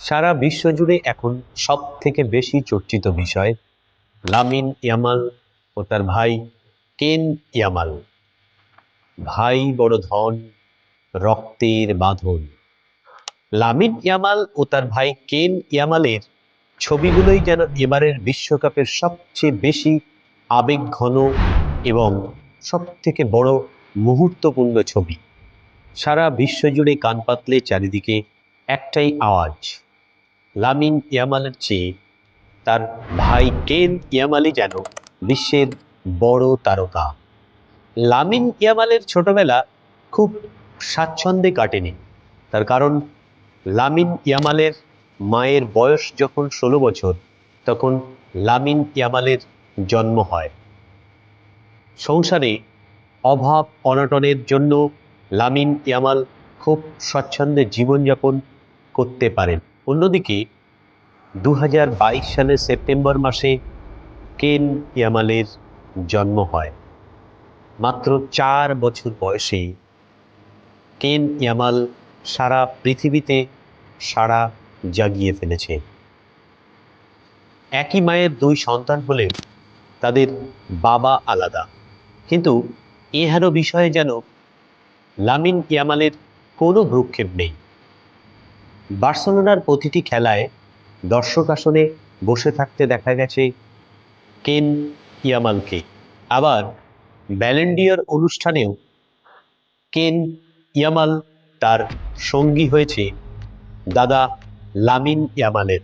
সারা বিশ্ব জুড়ে এখন সব থেকে বেশি চর্চিত বিষয় লামিন ইয়ামাল ও তার ভাই কেন ইয়ামাল। ভাই বড় ধন, রক্তের বাঁধন। লামিন ইয়ামাল ও তার ভাই কেন ইয়ামালের ছবিগুলোই যেন এবারের বিশ্বকাপের সবচেয়ে বেশি আবেগঘন এবং সব থেকে বড় মুহূর্তপূর্ণ ছবি। সারা বিশ্ব জুড়ে কান পাতলে চারিদিকে একটাই আওয়াজ, লামিন ইয়ামালের চেয়ে তার ভাই কেন ইয়ামালই যেন বিশ্বের বড় তারকা। লামিন ইয়ামালের ছোটবেলা খুব স্বাচ্ছন্দ্যে কাটেনি। তার কারণ লামিন ইয়ামালের মায়ের বয়স যখন 16 বছর, তখন লামিন ইয়ামালের জন্ম হয়। সংসারে অভাব অনটনের জন্য লামিন ইয়ামাল খুব স্বচ্ছন্দে জীবনযাপন করতে পারেন। অন্যদিকে 2022 সালের সেপ্টেম্বর মাসে কেন ইয়ামালের জন্ম হয়। মাত্র 4 বছর বয়সে কেন ইয়ামাল সারা পৃথিবীতে সাড়া জাগিয়ে ফেলেছে। একই মায়ের 2 সন্তান হলেও তাদের বাবা আলাদা, কিন্তু এহেন বিষয়ে যেন লামিন ইয়ামালের কোনো ভ্রুক্ষেপ নেই। বার্সেলোনার প্রতিটি খেলায় দর্শক আসনে বসে থাকতে দেখা গেছে কেন ইয়ামালকে। আবার ব্যালন ডি'অর অনুষ্ঠানেও কেন ইয়ামাল তার সঙ্গী হয়েছে দাদা লামিন ইয়ামালের।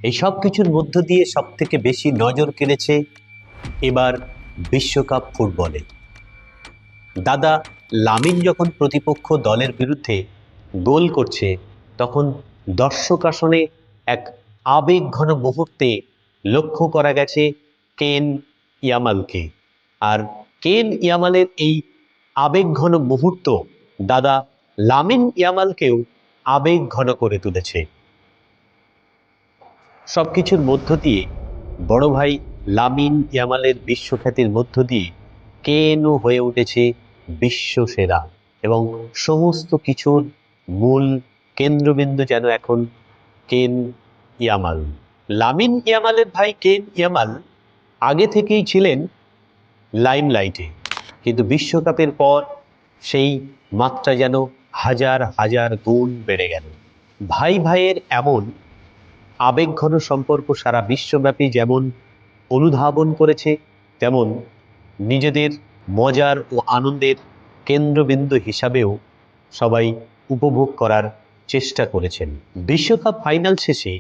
এই সব কিছুর মধ্য দিয়ে সব থেকে বেশি নজর কেড়েছে এবার বিশ্বকাপ ফুটবলে। দাদা লামিন যখন প্রতিপক্ষ দলের বিরুদ্ধে গোল করছে, তখন দর্শক আসনে এক আবেগঘন মুহূর্তে লক্ষ্য করা গেছে কেন ইয়ামালকে। আর কেন ইয়ামালের এই আবেগঘন মুহূর্ত দাদা লামিন ইয়ামালকেও আবেগঘন করে তুলেছে। সবকিছুর মধ্য দিয়ে বড় ভাই লামিন ইয়ামালের বিশ্বখ্যাতির মধ্য দিয়ে কেনও হয়ে উঠেছে বিশ্ব সেরা, এবং সমস্ত কিছুর মূল কেন্দ্রবিন্দু যেন এখন কেন ইয়ামাল। লামিন ইয়ামালের ভাই কেন ইয়ামাল আগে থেকেই ছিলেন লাইমলাইটে, কিন্তু বিশ্বকাপের পর সেই মাত্রা যেন হাজার হাজার গুণ বেড়ে গেল। ভাই ভাইয়ের এমন আবেগঘন সম্পর্ক সারা বিশ্বব্যাপী যেমন অনুধাবন করেছে, তেমন নিজেদের মজার ও আনন্দের কেন্দ্রবিন্দু হিসাবেও সবাই উপভোগ করার চেষ্টা করেছেন। বিশ্বকাপ ফাইনাল শেষে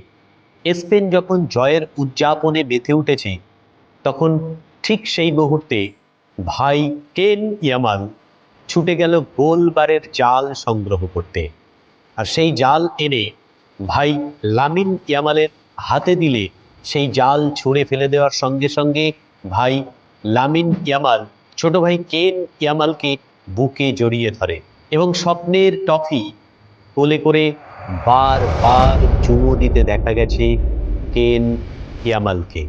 স্পেন যখন জয়ের উদযাপনে মেতে উঠেছে, তখন ঠিক সেই মুহূর্তে ভাই কেন ইয়ামাল ছুটে গেল গোলবারের জাল সংগ্রহ করতে। আর সেই জাল এনে ভাই লামিন ইয়ামালের হাতে দিলে সেই জাল ছুঁড়ে ফেলে দেওয়ার সঙ্গে সঙ্গে ভাই লামিন ইয়ামাল ছোট ভাই কেন ইয়ামালকে বুকে জড়িয়ে ধরে এবং স্বপ্নের ট্রফি কোলে করে বারবার চুমু দিতে দেখা গেছে কেন ইয়ামালকে।